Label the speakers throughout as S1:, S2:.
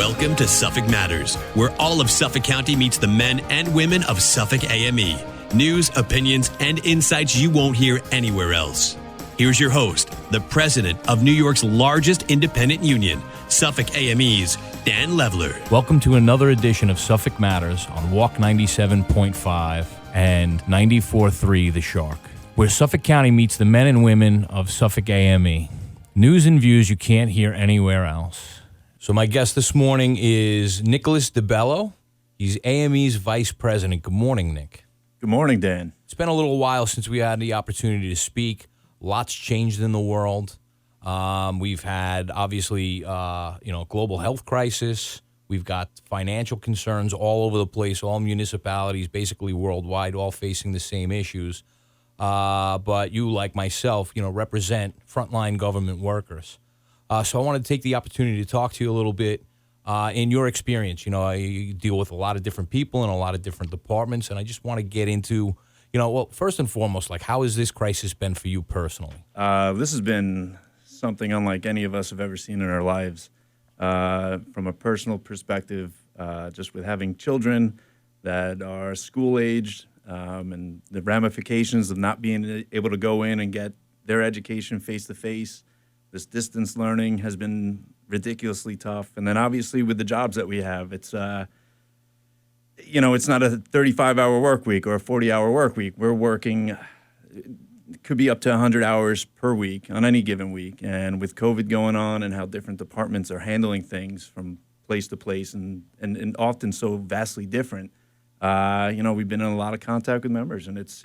S1: Welcome to Suffolk Matters, where all of Suffolk County meets the men and women of Suffolk AME. News, opinions, and insights you won't hear anywhere else. Here's your host, the president of New York's largest independent union, Suffolk AME's Dan Levler.
S2: Welcome to another edition of Suffolk Matters on Walk 97.5 and 94.3 The Shark, where Suffolk County meets the men and women of Suffolk AME. News and views you can't hear anywhere else. So my guest this morning is Nicholas De Bello. He's AME's vice president. Good morning, Nick.
S3: Good morning, Dan.
S2: It's been a little while since we had the opportunity to speak. Lots changed in the world. We've had, obviously, global health crisis. We've got financial concerns all over the place, all municipalities, basically worldwide, all facing the same issues. But you, like myself, represent frontline government workers. So I want to take the opportunity to talk to you a little bit in your experience. You deal with a lot of different people in a lot of different departments, and I just want to get into, first and foremost, how has this crisis been for you personally?
S3: This has been something unlike any of us have ever seen in our lives. From a personal perspective, just with having children that are school-aged and the ramifications of not being able to go in and get their education face-to-face. This distance learning has been ridiculously tough. And then obviously with the jobs that we have, it's not a 35-hour work week or a 40-hour work week. We're working, it could be up to 100 hours per week on any given week. And with COVID going on and how different departments are handling things from place to place and often so vastly different, we've been in a lot of contact with members, and it's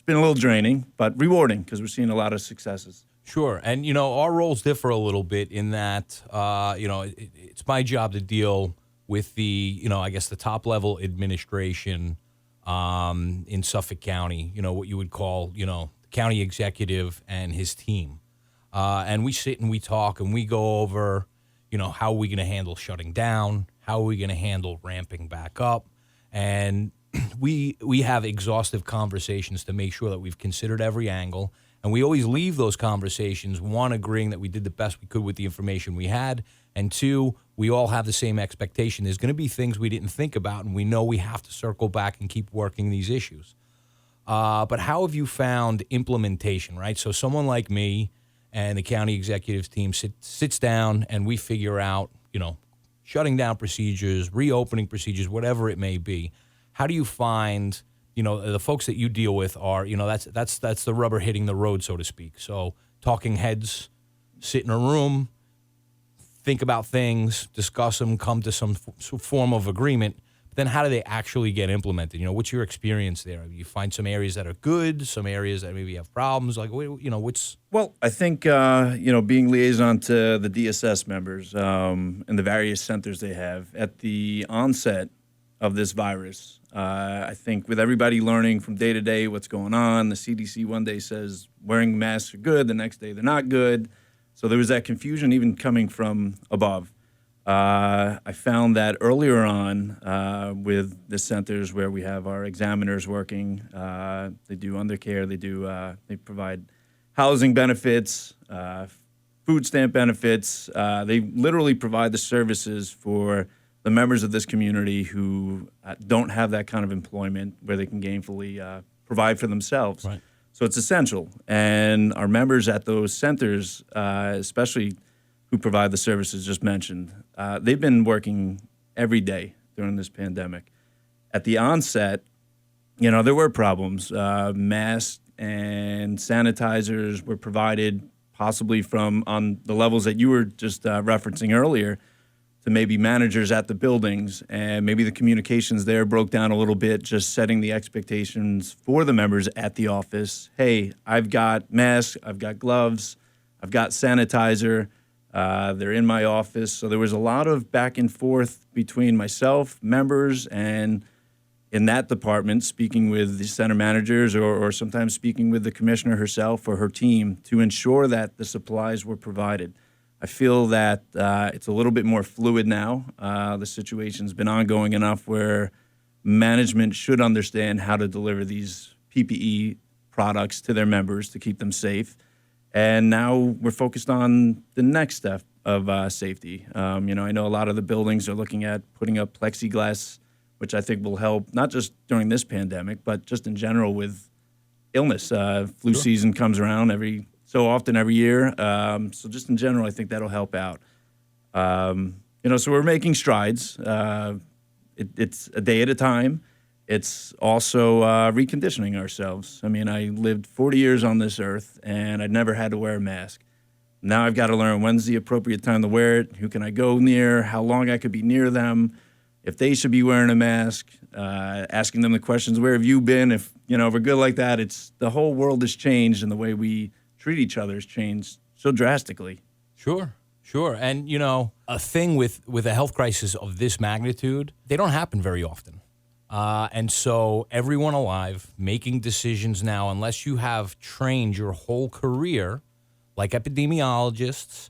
S3: been a little draining, but rewarding because we're seeing a lot of successes.
S2: Sure. And, our roles differ a little bit in that, it's my job to deal with the, the top level administration in Suffolk County, what you would call, the county executive and his team. And we sit and we talk and we go over, how are we going to handle shutting down? How are we going to handle ramping back up? And we have exhaustive conversations to make sure that we've considered every angle. And we always leave those conversations, one, agreeing that we did the best we could with the information we had, and two, we all have the same expectation. There's going to be things we didn't think about, and we know we have to circle back and keep working these issues. But how have you found implementation, right? So someone like me and the county executives team sits down, and we figure out, shutting down procedures, reopening procedures, whatever it may be. How do you find... the folks that you deal with are, that's the rubber hitting the road, so to speak. So talking heads sit in a room, think about things, discuss them, come to some form of agreement. But then how do they actually get implemented? What's your experience there? You find some areas that are good, some areas that maybe have problems. What's...
S3: Well, I think, being liaison to the DSS members and the various centers they have at the onset of this virus, I think with everybody learning from day to day what's going on, the CDC one day says wearing masks are good, the next day they're not good. So there was that confusion even coming from above. I found that earlier on with the centers where we have our examiners working, they do undercare, they provide housing benefits, food stamp benefits. They literally provide the services for the members of this community who don't have that kind of employment where they can gainfully provide for themselves.
S2: Right.
S3: So it's essential. And our members at those centers, especially who provide the services just mentioned, they've been working every day during this pandemic. At the onset, there were problems. Masks and sanitizers were provided possibly from on the levels that you were just referencing earlier, to maybe managers at the buildings, and maybe the communications there broke down a little bit, just setting the expectations for the members at the office. Hey, I've got masks, I've got gloves, I've got sanitizer, they're in my office. So there was a lot of back and forth between myself, members, and in that department, speaking with the center managers or sometimes speaking with the commissioner herself or her team to ensure that the supplies were provided. I feel that it's a little bit more fluid now. The situation's been ongoing enough where management should understand how to deliver these PPE products to their members to keep them safe. And now we're focused on the next step, of safety. I know a lot of the buildings are looking at putting up plexiglass, which I think will help not just during this pandemic, but just in general with illness. Flu season comes around every so often every year. So just in general, I think that'll help out. So we're making strides. It's a day at a time. It's also reconditioning ourselves. I mean, I lived 40 years on this earth, and I'd never had to wear a mask. Now I've got to learn when's the appropriate time to wear it, who can I go near, how long I could be near them, if they should be wearing a mask, asking them the questions, where have you been? If we're good like that, it's the whole world has changed, and the way we treat each other has changed so drastically.
S2: Sure. And, a thing with a health crisis of this magnitude, they don't happen very often. And so everyone alive making decisions now, unless you have trained your whole career, like epidemiologists,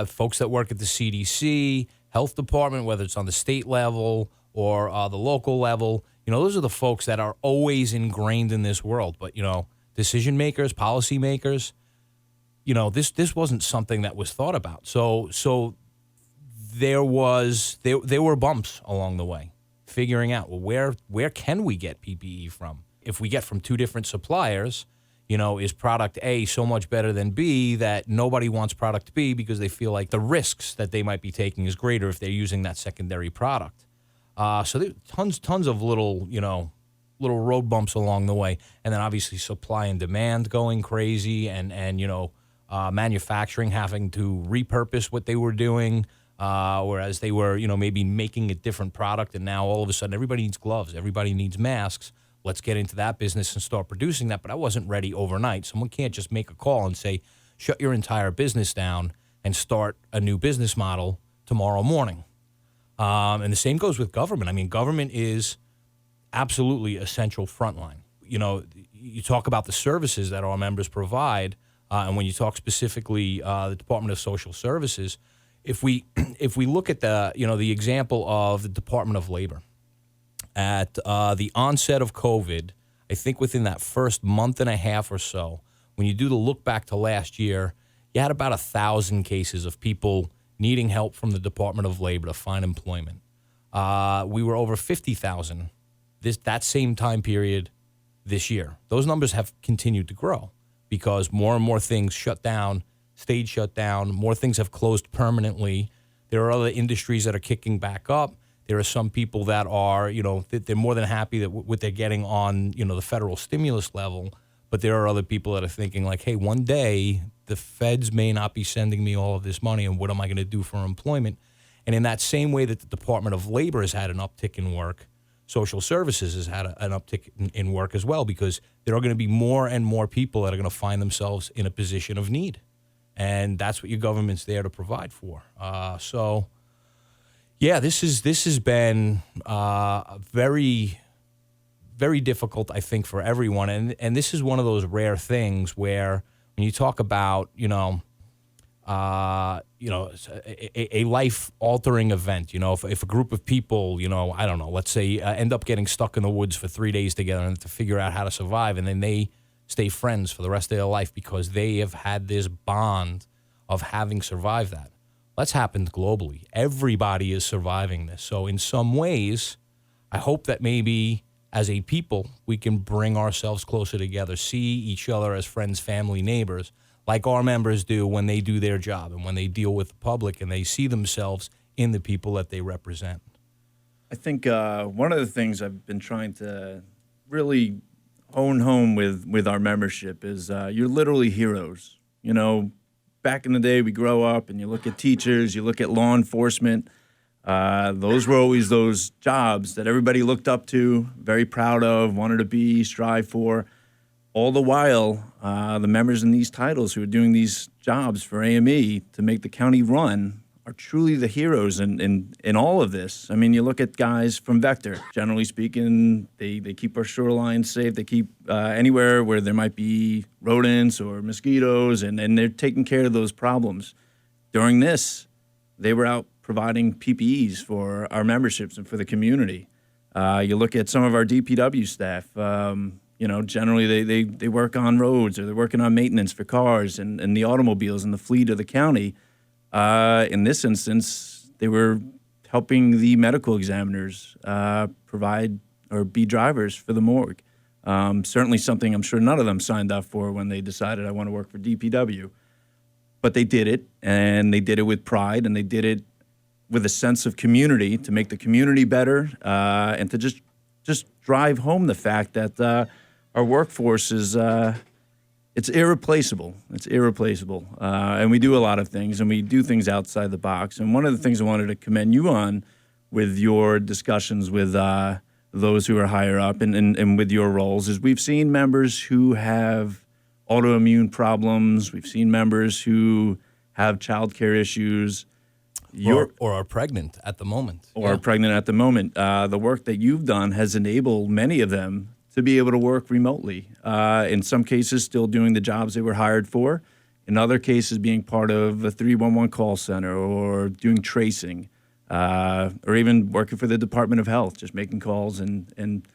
S2: folks that work at the CDC, health department, whether it's on the state level or the local level, those are the folks that are always ingrained in this world. But, decision makers, policy makers, this wasn't something that was thought about. So there were bumps along the way, figuring out, well, where can we get PPE from? If we get from two different suppliers, is product A so much better than B that nobody wants product B because they feel like the risks that they might be taking is greater if they're using that secondary product. So there tons of little road bumps along the way. And then obviously supply and demand going crazy and manufacturing having to repurpose what they were doing, whereas they were, maybe making a different product. And now all of a sudden everybody needs gloves. Everybody needs masks. Let's get into that business and start producing that. But I wasn't ready overnight. Someone can't just make a call and say, shut your entire business down and start a new business model tomorrow morning. And the same goes with government. I mean, government is absolutely essential frontline. You talk about the services that our members provide, and when you talk specifically the Department of Social Services, if we look at the example of the Department of Labor, at the onset of COVID, I think within that first month and a half or so, when you do the look back to last year, you had about 1,000 cases of people needing help from the Department of Labor to find employment. We were over 50,000 that same time period this year. Those numbers have continued to grow because more and more things stayed shut down. More things have closed permanently. There are other industries that are kicking back up. There are some people that are, they're more than happy that what they're getting on, the federal stimulus level. But there are other people that are thinking like, hey, one day the feds may not be sending me all of this money, and what am I going to do for employment? And in that same way that the Department of Labor has had an uptick in work, Social Services has had an uptick in work as well, because there are going to be more and more people that are going to find themselves in a position of need. And that's what your government's there to provide for. Yeah, this has been very, very difficult, I think, for everyone. And this is one of those rare things where when you talk about, a life-altering event, if a group of people, I don't know, let's say end up getting stuck in the woods for 3 days together and to figure out how to survive, and then they stay friends for the rest of their life because they have had this bond of having survived that. That's happened globally. Everybody is surviving this. So in some ways, I hope that maybe as a people, we can bring ourselves closer together, see each other as friends, family, neighbors, like our members do when they do their job and when they deal with the public and they see themselves in the people that they represent.
S3: I think one of the things I've been trying to really hone home with our membership is you're literally heroes. Back in the day, we grow up and you look at teachers, you look at law enforcement. Those were always those jobs that everybody looked up to, very proud of, wanted to be, strive for. All the while, the members in these titles who are doing these jobs for AME to make the county run are truly the heroes in all of this. I mean, you look at guys from Vector. Generally speaking, they keep our shoreline safe. They keep anywhere where there might be rodents or mosquitoes, and they're taking care of those problems. During this, they were out providing PPEs for our memberships and for the community. You look at some of our DPW staff. Generally they work on roads or they're working on maintenance for cars and the automobiles and the fleet of the county. In this instance, they were helping the medical examiners provide or be drivers for the morgue. Certainly something I'm sure none of them signed up for when they decided I want to work for DPW. But they did it, and they did it with pride, and they did it with a sense of community to make the community better, and to just drive home the fact that our workforce is it's irreplaceable. It's irreplaceable, and we do a lot of things, and we do things outside the box. And one of the things I wanted to commend you on with your discussions with those who are higher up and with your roles is we've seen members who have autoimmune problems. We've seen members who have childcare issues.
S2: Or are pregnant at the moment.
S3: Are pregnant at the moment. The work that you've done has enabled many of them to be able to work remotely. In some cases, still doing the jobs they were hired for. In other cases, being part of a 311 call center or doing tracing, or even working for the Department of Health, just making calls and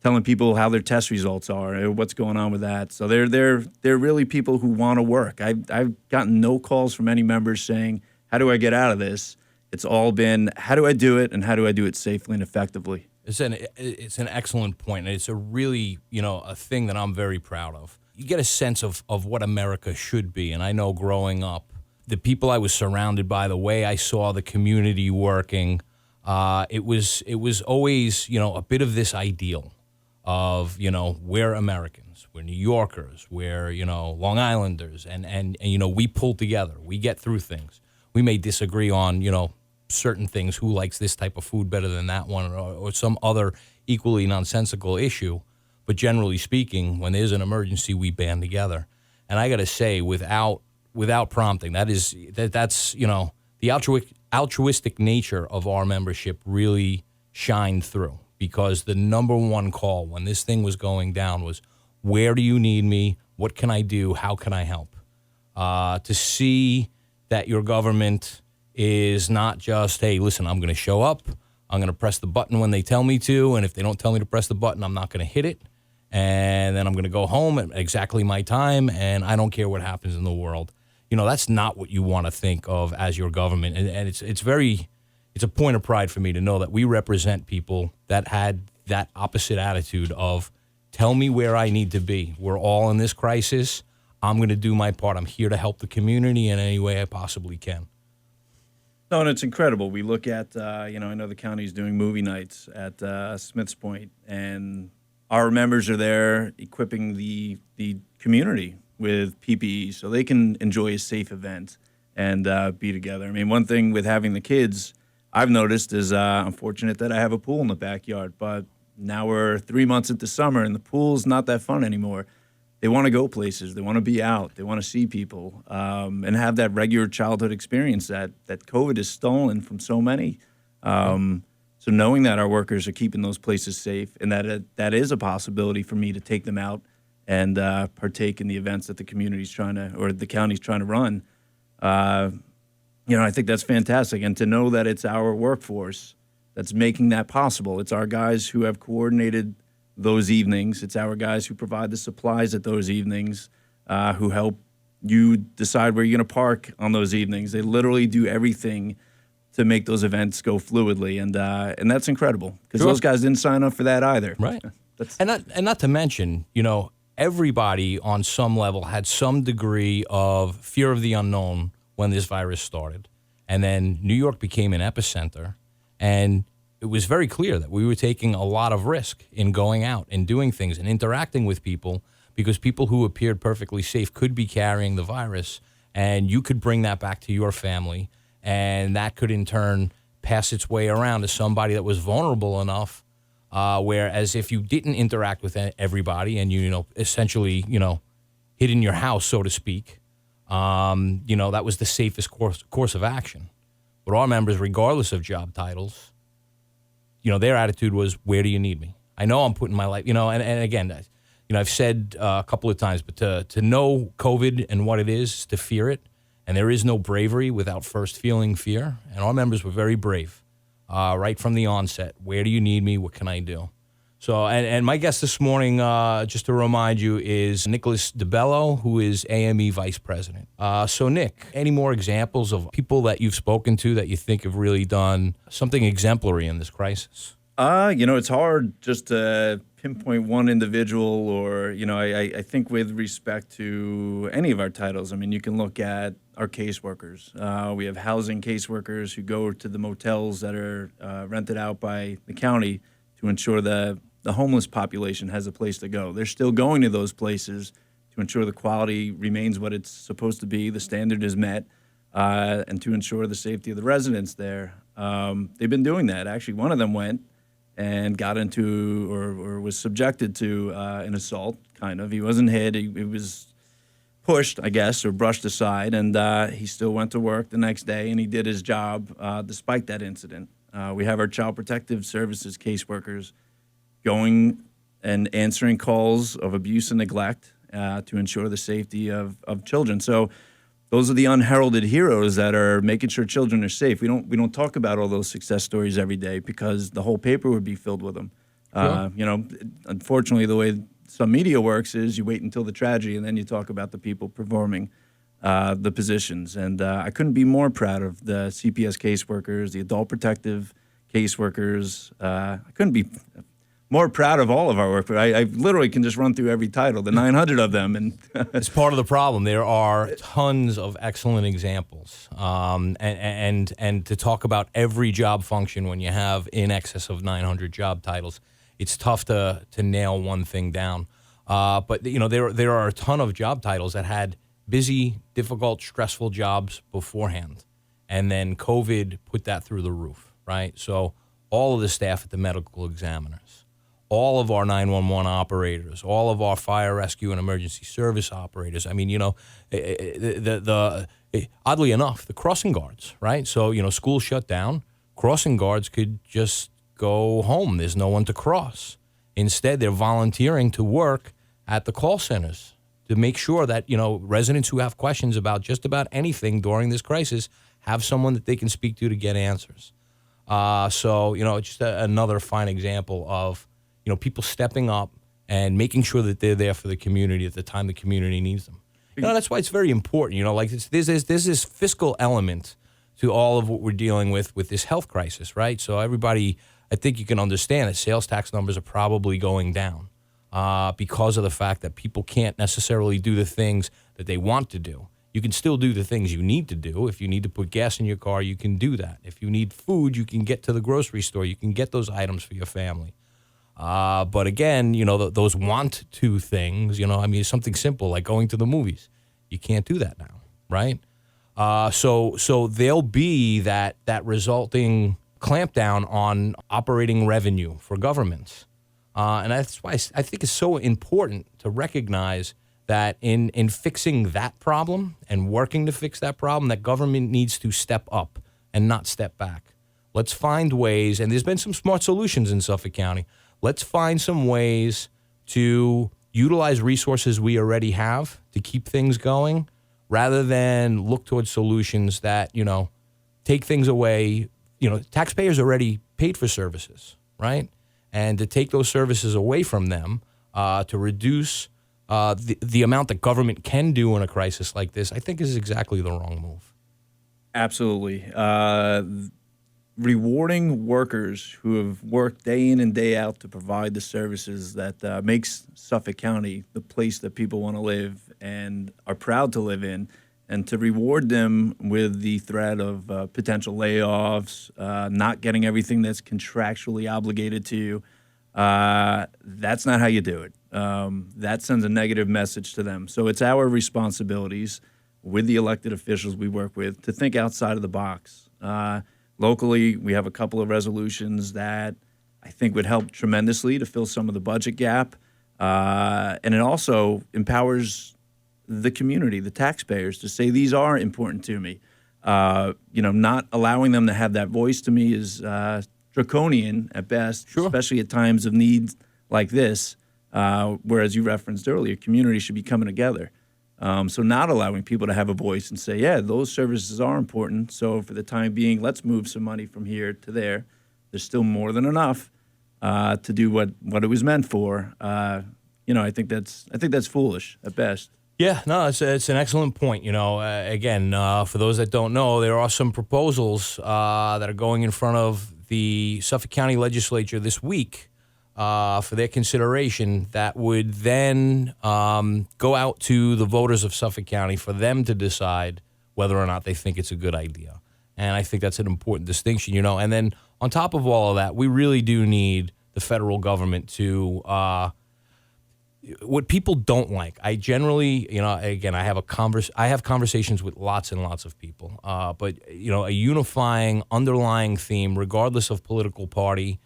S3: telling people how their test results are or what's going on with that. So they're really people who want to work. I've gotten no calls from any members saying, how do I get out of this? It's all been, how do I do it, and how do I do it safely and effectively?
S2: It's an excellent point, and it's a really, a thing that I'm very proud of. You get a sense of what America should be, and I know growing up, the people I was surrounded by, the way I saw the community working, it was always, a bit of this ideal of, we're Americans, we're New Yorkers, we're, Long Islanders, and we pull together, we get through things. We may disagree on, certain things, who likes this type of food better than that one, or some other equally nonsensical issue. But generally speaking, when there's an emergency, we band together. And I got to say, without prompting, that's the altruistic nature of our membership really shined through, because the number one call when this thing was going down was, where do you need me? What can I do? How can I help? To see that your government is not just, hey, listen, I'm going to show up, I'm going to press the button when they tell me to, and if they don't tell me to press the button, I'm not going to hit it, and then I'm going to go home at exactly my time, and I don't care what happens in the world. That's not what you want to think of as your government, and it's a point of pride for me to know that we represent people that had that opposite attitude of, tell me where I need to be. We're all in this crisis. I'm going to do my part. I'm here to help the community in any way I possibly can.
S3: No, and it's incredible. We look at, I know the county's doing movie nights at Smith's Point, and our members are there equipping the community with PPE so they can enjoy a safe event and be together. I mean, one thing with having the kids I've noticed is I'm fortunate that I have a pool in the backyard, but now we're 3 months into summer, and the pool's not that fun anymore. They want to go places. They want to be out. They want to see people and have that regular childhood experience that COVID has stolen from so many. So knowing that our workers are keeping those places safe and that is a possibility for me to take them out and partake in the events that the community's the county's trying to run, I think that's fantastic. And to know that it's our workforce that's making that possible. It's our guys who have coordinated those evenings. It's our guys who provide the supplies at those evenings, who help you decide where you're going to park on those evenings. They literally do everything to make those events go fluidly, and that's incredible because those guys didn't sign up for that either.
S2: Right. And not to mention, everybody on some level had some degree of fear of the unknown when this virus started, and then New York became an epicenter, and it was very clear that we were taking a lot of risk in going out and doing things and interacting with people, because people who appeared perfectly safe could be carrying the virus, and you could bring that back to your family, and that could in turn pass its way around to somebody that was vulnerable enough, whereas if you didn't interact with everybody and you essentially hid in your house, so to speak, that was the safest course of action. But our members, regardless of job titles, their attitude was, where do you need me? I know I'm putting my life, and again, I've said a couple of times, but to know COVID and what it is, to fear it, and there is no bravery without first feeling fear. And our members were very brave right from the onset. Where do you need me? What can I do? So, and my guest this morning, just to remind you, is Nicholas De Bello, who is AME Vice President. So, Nick, any more examples of people that you've spoken to that you think have really done something exemplary in this crisis?
S3: It's hard just to pinpoint one individual or, I think with respect to any of our titles, I mean, you can look at our caseworkers. We have housing caseworkers who go to the motels that are rented out by the county to ensure the homeless population has a place to go. They're still going to those places to ensure the quality remains what it's supposed to be, the standard is met, and to ensure the safety of the residents there. They've been doing that. Actually, one of them went and got into or was subjected to an assault, kind of. He wasn't hit. He was pushed, I guess, or brushed aside, and he still went to work the next day, and he did his job despite that incident. We have our Child Protective Services caseworkers going and answering calls of abuse and neglect to ensure the safety of children. So those are the unheralded heroes that are making sure children are safe. We don't talk about all those success stories every day because the whole paper would be filled with them. Sure. Unfortunately, the way some media works is you wait until the tragedy and then you talk about the people performing the positions. And I couldn't be more proud of the CPS caseworkers, the adult protective caseworkers. I couldn't be more proud of all of our work, but I literally can just run through every title, the 900 of them. And
S2: it's part of the problem. There are tons of excellent examples. And to talk about every job function when you have in excess of 900 job titles, it's tough to nail one thing down. But there are a ton of job titles that had busy, difficult, stressful jobs beforehand. And then COVID put that through the roof, right? So all of the staff at the medical examiners, all of our 911 operators, all of our fire rescue and emergency service operators. I mean, oddly enough, the crossing guards, right? So, schools shut down. Crossing guards could just go home. There's no one to cross. Instead, they're volunteering to work at the call centers to make sure that, residents who have questions about just about anything during this crisis have someone that they can speak to get answers. Just another fine example of, people stepping up and making sure that they're there for the community at the time the community needs them. That's why it's very important. There's this fiscal element to all of what we're dealing with this health crisis, right? So everybody, I think you can understand that sales tax numbers are probably going down because of the fact that people can't necessarily do the things that they want to do. You can still do the things you need to do. If you need to put gas in your car, you can do that. If you need food, you can get to the grocery store. You can get those items for your family. But again, those want to things, something simple like going to the movies. You can't do that now, right? So there'll be that resulting clampdown on operating revenue for governments. And that's why I think it's so important to recognize that in fixing that problem and working to fix that problem, that government needs to step up and not step back. Let's find ways, and there's been some smart solutions in Suffolk County. Let's find some ways to utilize resources we already have to keep things going rather than look towards solutions that, take things away. Taxpayers already paid for services, right? And to take those services away from them, to reduce the amount that government can do in a crisis like this, I think is exactly the wrong move.
S3: Absolutely. Rewarding workers who have worked day in and day out to provide the services that makes Suffolk County the place that people want to live and are proud to live in, and to reward them with the threat of potential layoffs, not getting everything that's contractually obligated to you, that's not how you do it. That sends a negative message to them. So it's our responsibilities with the elected officials we work with to think outside of the box. Locally, we have a couple of resolutions that I think would help tremendously to fill some of the budget gap. And it also empowers the community, the taxpayers, to say these are important to me. Not allowing them to have that voice to me is draconian at best, sure, especially at times of need like this, whereas you referenced earlier, community should be coming together. So not allowing people to have a voice and say, yeah, those services are important. So for the time being, let's move some money from here to there. There's still more than enough. to do what it was meant for. I think that's foolish at best.
S2: Yeah, no, it's an excellent point. Again, for those that don't know, there are some proposals that are going in front of the Suffolk County Legislature this week for their consideration that would then go out to the voters of Suffolk County for them to decide whether or not they think it's a good idea. And I think that's an important distinction, And then on top of all of that, we really do need the federal government to what people don't like. I generally, again, I have conversations with lots and lots of people, but a unifying underlying theme, regardless of political party,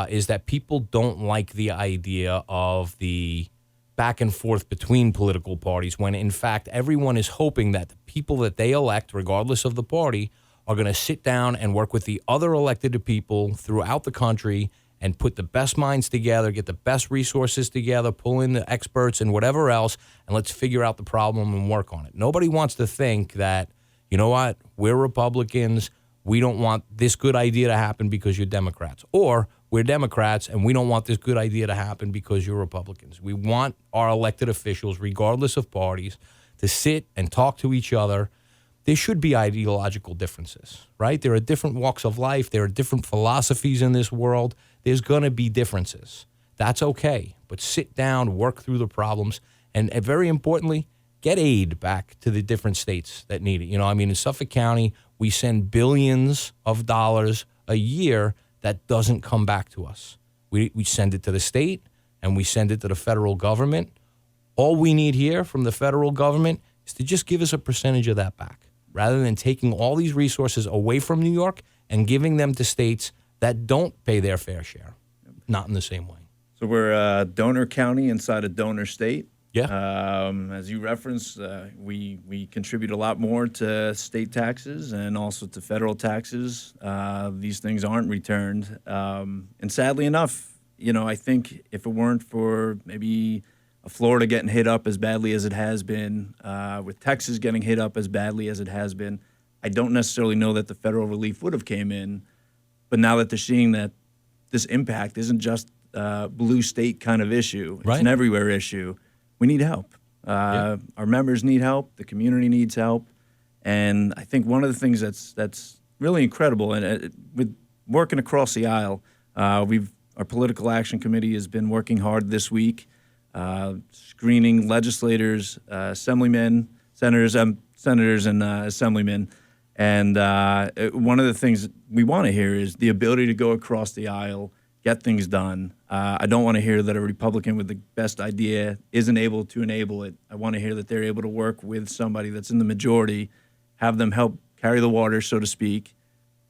S2: is that people don't like the idea of the back and forth between political parties when, in fact, everyone is hoping that the people that they elect, regardless of the party, are going to sit down and work with the other elected people throughout the country and put the best minds together, get the best resources together, pull in the experts and whatever else, and let's figure out the problem and work on it. Nobody wants to think that, you know what, we're Republicans, we don't want this good idea to happen because you're Democrats. Or we're Democrats and we don't want this good idea to happen because you're Republicans. We want our elected officials, regardless of parties, to sit and talk to each other. There should be ideological differences, right? There are different walks of life. There are different philosophies in this world. There's going to be differences. That's okay. But sit down, work through the problems, and very importantly, get aid back to the different states that need it. In Suffolk County, we send billions of dollars a year that doesn't come back to us. We send it to the state, and we send it to the federal government. All we need here from the federal government is to just give us a percentage of that back, rather than taking all these resources away from New York and giving them to states that don't pay their fair share, not in the same way.
S3: So we're a donor county inside a donor state.
S2: Yeah.
S3: As you referenced, we contribute a lot more to state taxes and also to federal taxes. These things aren't returned. And sadly enough, I think if it weren't for maybe Florida getting hit up as badly as it has been, with Texas getting hit up as badly as it has been, I don't necessarily know that the federal relief would have came in. But now that they're seeing that this impact isn't just a blue state kind of issue, it's
S2: right.
S3: An everywhere issue, we need help. Our members need help. The community needs help. And I think one of the things that's really incredible, and with working across the aisle, our political action committee has been working hard this week, screening legislators, assemblymen, senators, and assemblymen. And one of the things that we want to hear is the ability to go across the aisle, get things done. I don't want to hear that a Republican with the best idea isn't able to enable it. I want to hear that they're able to work with somebody that's in the majority, have them help carry the water, so to speak,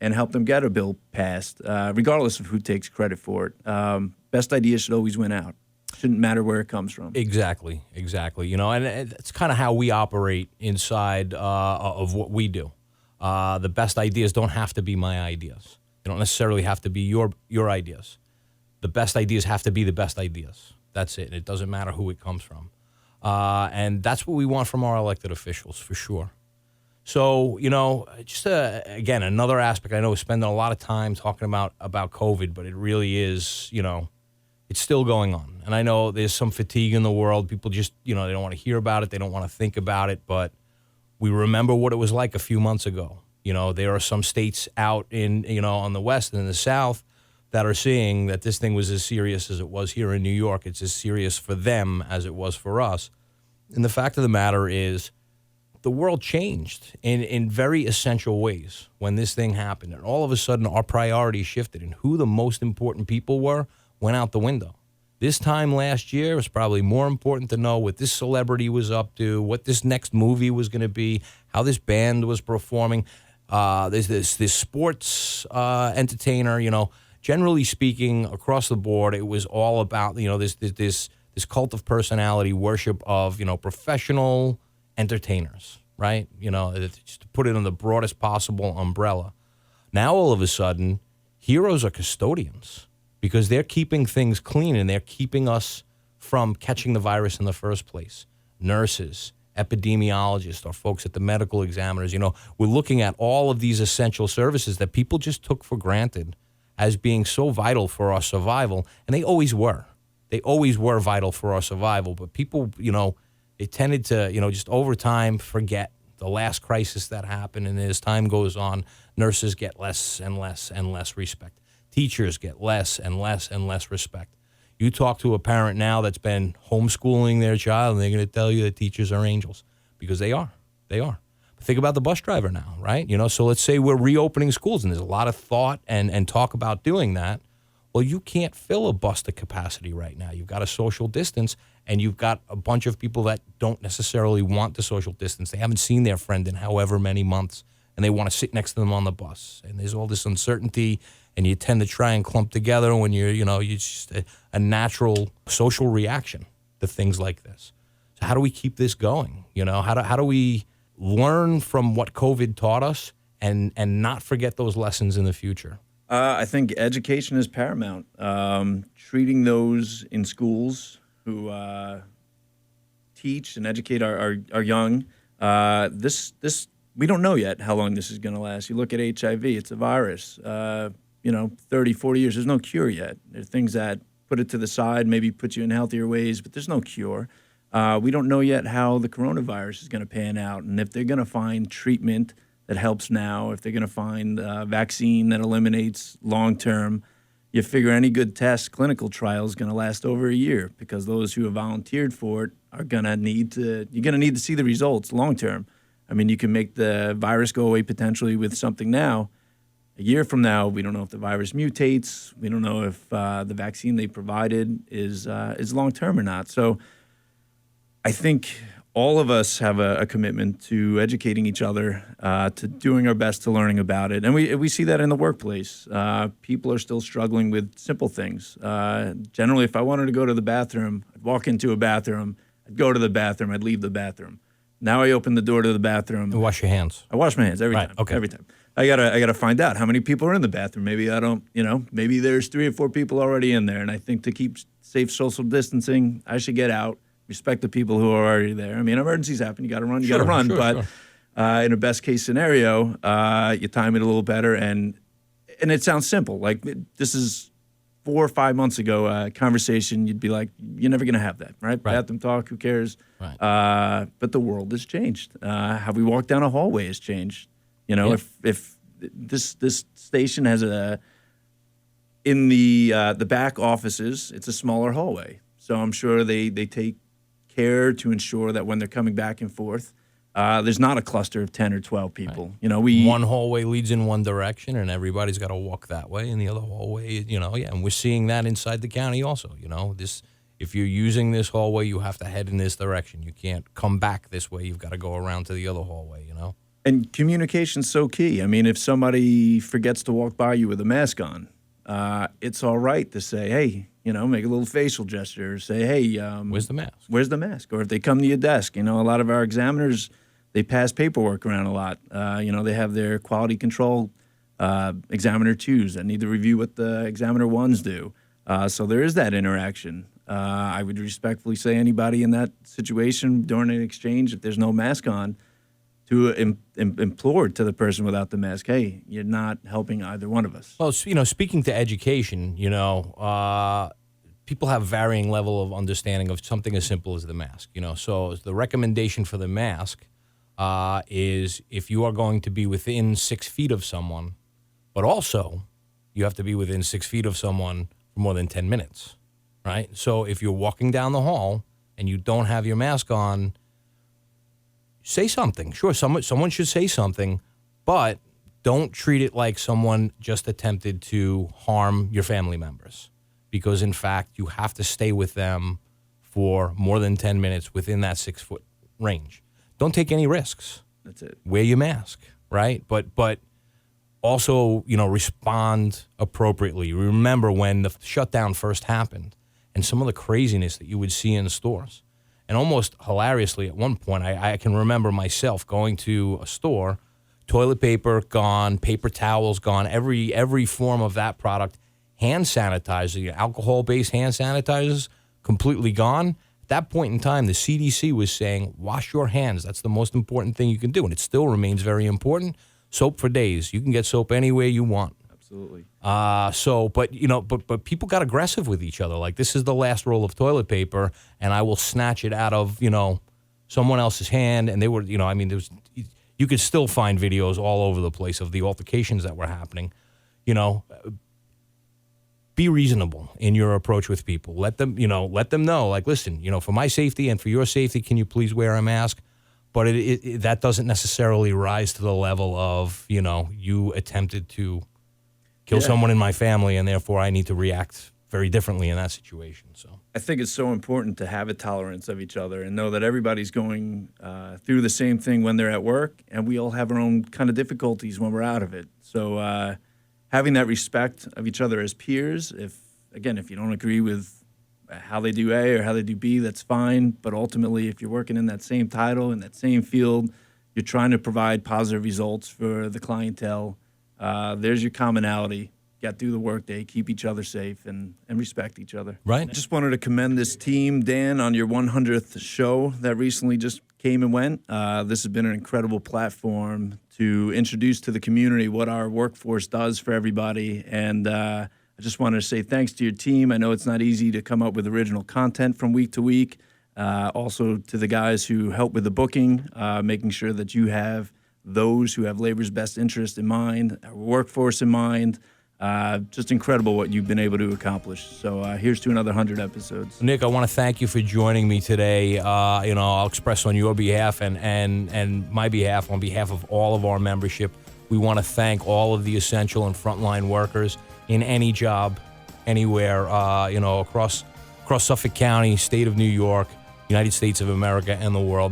S3: and help them get a bill passed, regardless of who takes credit for it. Best ideas should always win out. Shouldn't matter where it comes from. Exactly.
S2: And it's kind of how we operate inside of what we do. The best ideas don't have to be my ideas. They don't necessarily have to be your ideas. The best ideas have to be the best ideas. That's it. It doesn't matter who it comes from. And that's what we want from our elected officials, for sure. So, just again, another aspect. I know we're spending a lot of time talking about COVID, but it really is, it's still going on. And I know there's some fatigue in the world. People just, they don't want to hear about it. They don't want to think about it. But we remember what it was like a few months ago. There are some states out in, on the West and in the South that are seeing that this thing was as serious as it was here in New York. It's as serious for them as it was for us. And the fact of the matter is the world changed in very essential ways when this thing happened. And all of a sudden our priorities shifted, and who the most important people went out the window. This time last year, it was probably more important to know what this celebrity was up to, what this next movie was going to be, how this band was performing. There's this sports entertainer, generally speaking, across the board, it was all about, this cult of personality worship of, professional entertainers, right? Just to put it on the broadest possible umbrella. Now, all of a sudden, heroes are custodians because they're keeping things clean and they're keeping us from catching the virus in the first place. Nurses, epidemiologists, or folks at the medical examiners, we're looking at all of these essential services that people just took for granted as being so vital for our survival, and they always were. They always were vital for our survival, but people, they tended to, just over time forget the last crisis that happened, and as time goes on, nurses get less and less and less respect. Teachers get less and less and less respect. You talk to a parent now that's been homeschooling their child, and they're going to tell you that teachers are angels, because they are. They are. But think about the bus driver now, right? So let's say we're reopening schools, and there's a lot of thought and talk about doing that. Well, you can't fill a bus to capacity right now. You've got a social distance, and you've got a bunch of people that don't necessarily want the social distance. They haven't seen their friend in however many months, and they want to sit next to them on the bus. And there's all this uncertainty, and you tend to try and clump together when you're just a natural social reaction to things like this. So how do we keep this going? How do we learn from what COVID taught us and not forget those lessons in the future?
S3: I think education is paramount. Treating those in schools who teach and educate our young. This we don't know yet how long this is going to last. You look at HIV; it's a virus. 30, 40 years. There's no cure yet. There's things that put it to the side, maybe put you in healthier ways, but there's no cure. We don't know yet how the coronavirus is going to pan out, and if they're going to find treatment that helps now, if they're going to find a vaccine that eliminates long-term. You figure any good test, clinical trial is going to last over a year, because those who have volunteered for it are going to need to see the results long-term. I mean, you can make the virus go away potentially with something now. A year from now, we don't know if the virus mutates. We don't know if the vaccine they provided is long-term or not. So I think all of us have a commitment to educating each other, to doing our best to learning about it. And we see that in the workplace. People are still struggling with simple things. Generally, if I wanted to go to the bathroom, I'd walk into a bathroom, I'd go to the bathroom, I'd leave the bathroom. Now I open the door to the bathroom.
S2: And wash your hands.
S3: I wash my hands every time.
S2: Okay.
S3: Every time. I gotta find out how many people are in the bathroom. Maybe I don't, maybe there's 3 or 4 people already in there. And I think to keep safe social distancing, I should get out. Respect the people who are already there. I mean, emergencies happen. You got to run.
S2: Sure.
S3: But in a best case scenario, you time it a little better. And it sounds simple. Like, this is 4 or 5 months ago, a conversation you'd be like, you're never going to have that, right? Bathroom talk, who cares?
S2: Right.
S3: But the world has changed. How we walk down a hallway has changed. If this station has in the back offices, it's a smaller hallway. So I'm sure they take care to ensure that when they're coming back and forth, there's not a cluster of 10 or 12 people.
S2: Right. One hallway leads in one direction, and everybody's got to walk that way, and the other hallway, and we're seeing that inside the county also. If you're using this hallway, you have to head in this direction. You can't come back this way. You've got to go around to the other hallway,
S3: And communication's so key. I mean, if somebody forgets to walk by you with a mask on, it's all right to say, hey, make a little facial gesture, say, hey,
S2: where's the mask?
S3: Where's the mask? Or if they come to your desk, a lot of our examiners, they pass paperwork around a lot. They have their quality control examiner 2s that need to review what the examiner 1s do. So there is that interaction. I would respectfully say anybody in that situation during an exchange, if there's no mask on, to implore to the person without the mask, hey, you're not helping either one of us.
S2: Well, speaking to education, people have varying level of understanding of something as simple as the mask. So the recommendation for the mask is if you are going to be within 6 feet of someone, but also you have to be within 6 feet of someone for more than 10 minutes, right? So if you're walking down the hall and you don't have your mask on, say something. Sure, someone should say something, but don't treat it like someone just attempted to harm your family members, because, in fact, you have to stay with them for more than 10 minutes within that 6-foot range. Don't take any risks.
S3: That's it.
S2: Wear your mask, right? But also, respond appropriately. Remember when the shutdown first happened and some of the craziness that you would see in stores. And almost hilariously, at one point, I can remember myself going to a store, toilet paper gone, paper towels gone, every form of that product, hand sanitizer, alcohol-based hand sanitizers, completely gone. At that point in time, the CDC was saying, wash your hands. That's the most important thing you can do, and it still remains very important. Soap for days. You can get soap anywhere you want.
S3: Absolutely.
S2: But people got aggressive with each other. Like, this is the last roll of toilet paper, and I will snatch it out of, someone else's hand. And they were, you could still find videos all over the place of the altercations that were happening. Be reasonable in your approach with people. Let them know, like, listen, for my safety and for your safety, can you please wear a mask? But that doesn't necessarily rise to the level of, you attempted to kill someone in my family, and therefore I need to react very differently in that situation. So
S3: I think it's so important to have a tolerance of each other and know that everybody's going through the same thing when they're at work, and we all have our own kind of difficulties when we're out of it. So having that respect of each other as peers, if you don't agree with how they do A or how they do B, that's fine. But ultimately, if you're working in that same title, in that same field, you're trying to provide positive results for the clientele. There's your commonality. Get through the workday, keep each other safe, and respect each other.
S2: Right.
S3: I just wanted to commend this team, Dan, on your 100th show that recently just came and went. This has been an incredible platform to introduce to the community what our workforce does for everybody. And I just wanted to say thanks to your team. I know it's not easy to come up with original content from week to week. Also to the guys who help with the booking, making sure that you have those who have labor's best interest in mind, our workforce in mind. Just incredible what you've been able to accomplish. So here's to another 100 episodes.
S2: Nick, I want to thank you for joining me today. I'll express on your behalf and my behalf, on behalf of all of our membership, we want to thank all of the essential and frontline workers in any job, anywhere, across Suffolk County, state of New York, United States of America, and the world.